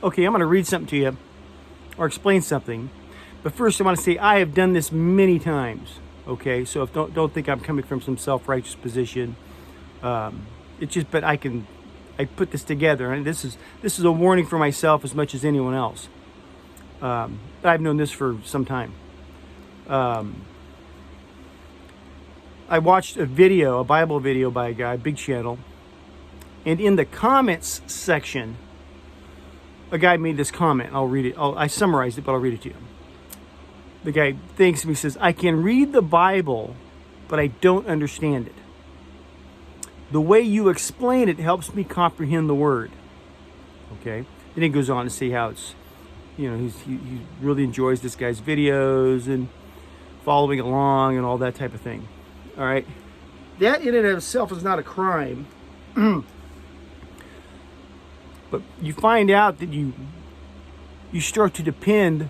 okay, I'm going to read something to you or explain something. But first I want to say I have done this many times. Okay, so don't think I'm coming from some self-righteous position. It's just, but I put this together, and this is a warning for myself as much as anyone else. I've known this for some time. I watched a Bible video by a guy, big channel, and in the comments section, a guy made this comment. I'll read it. I summarized it, but I'll read it to you. The guy thanks me, says, "I can read the Bible, but I don't understand it. The way you explain it helps me comprehend the word." Okay? And he goes on to say how it's, he really enjoys this guy's videos and following along and all that type of thing. All right? That in and of itself is not a crime. But you find out that you start to depend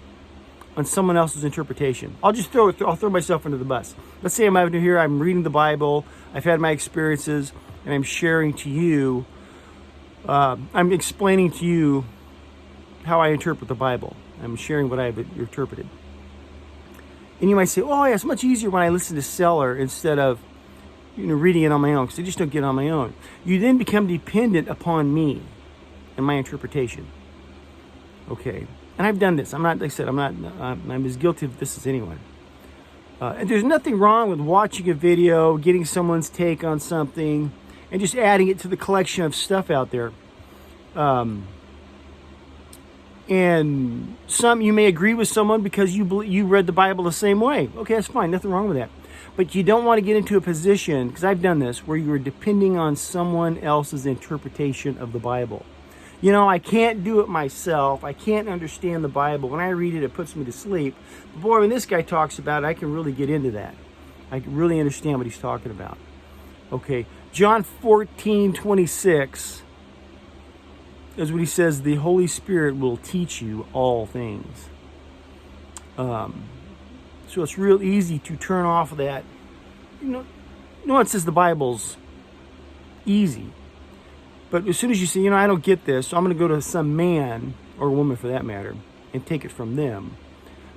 on someone else's interpretation. I'll throw myself under the bus. Let's say I'm out here, I'm reading the Bible, I've had my experiences, and I'm sharing to you, I'm explaining to you how I interpret the Bible. I'm sharing what I've interpreted. And you might say, oh yeah, it's much easier when I listen to Seller instead of reading it on my own, because I just don't get it on my own. You then become dependent upon me and my interpretation. Okay, and I've done this. I'm not, like I said, I'm as guilty of this as anyone. And there's nothing wrong with watching a video, getting someone's take on something, and just adding it to the collection of stuff out there. And you may agree with someone because you read the Bible the same way. Okay, that's fine. Nothing wrong with that. But you don't want to get into a position, because I've done this, where you're depending on someone else's interpretation of the Bible. I can't do it myself. I can't understand the Bible. When I read it, it puts me to sleep. But boy, when this guy talks about it, I can really get into that. I can really understand what he's talking about. Okay, John 14:26 is what he says, the Holy Spirit will teach you all things. So it's real easy to turn off of that. No one says the Bible's easy. But as soon as you say, I don't get this, so I'm going to go to some man, or woman for that matter, and take it from them,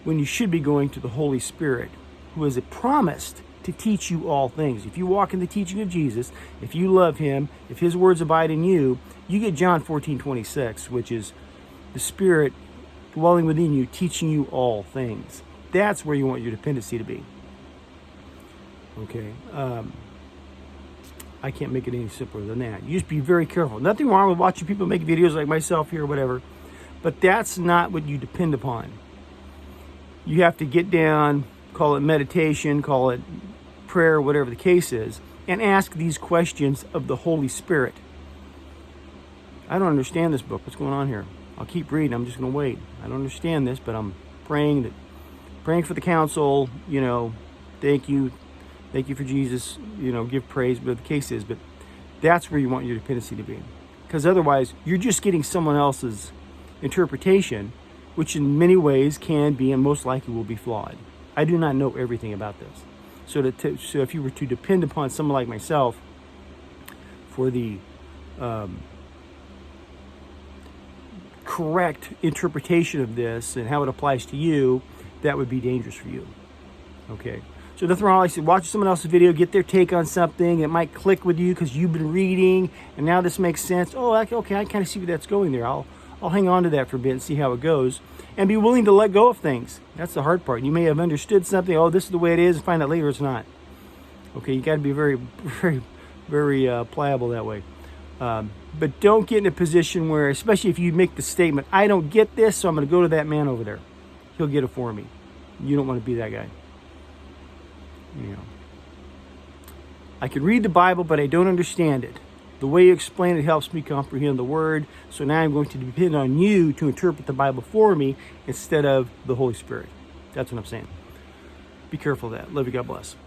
when you should be going to the Holy Spirit, who has promised to teach you all things. If you walk in the teaching of Jesus, if you love him, if his words abide in you, you get John 14:26, which is the Spirit dwelling within you, teaching you all things. That's where you want your dependency to be. Okay. I can't make it any simpler than that. You just be very careful. Nothing wrong with watching people make videos like myself here or whatever, but that's not what you depend upon. You have to get down, call it meditation, call it prayer, whatever the case is, and ask these questions of the Holy Spirit. I don't understand this book. What's going on here? I'll keep reading. I'm just going to wait. I don't understand this, but I'm praying for the council. Thank you. Thank you for Jesus, give praise, whatever the case is. But that's where you want your dependency to be. Because otherwise, you're just getting someone else's interpretation, which in many ways can be and most likely will be flawed. I do not know everything about this. So if you were to depend upon someone like myself for the correct interpretation of this and how it applies to you, that would be dangerous for you. Okay? So nothing wrong, like I said, watch someone else's video, get their take on something. It might click with you because you've been reading, and now this makes sense. Oh, okay, I kind of see where that's going there. I'll hang on to that for a bit and see how it goes. And be willing to let go of things. That's the hard part. You may have understood something, oh, this is the way it is, and find out later it's not. Okay, you got to be very, very, very pliable that way. But don't get in a position where, especially if you make the statement, I don't get this, so I'm going to go to that man over there. He'll get it for me. You don't want to be that guy. I can read the Bible, but I don't understand it. The way you explain it helps me comprehend the word. So now I'm going to depend on you to interpret the Bible for me instead of the Holy Spirit. That's what I'm saying. Be careful of that. Love you. God bless.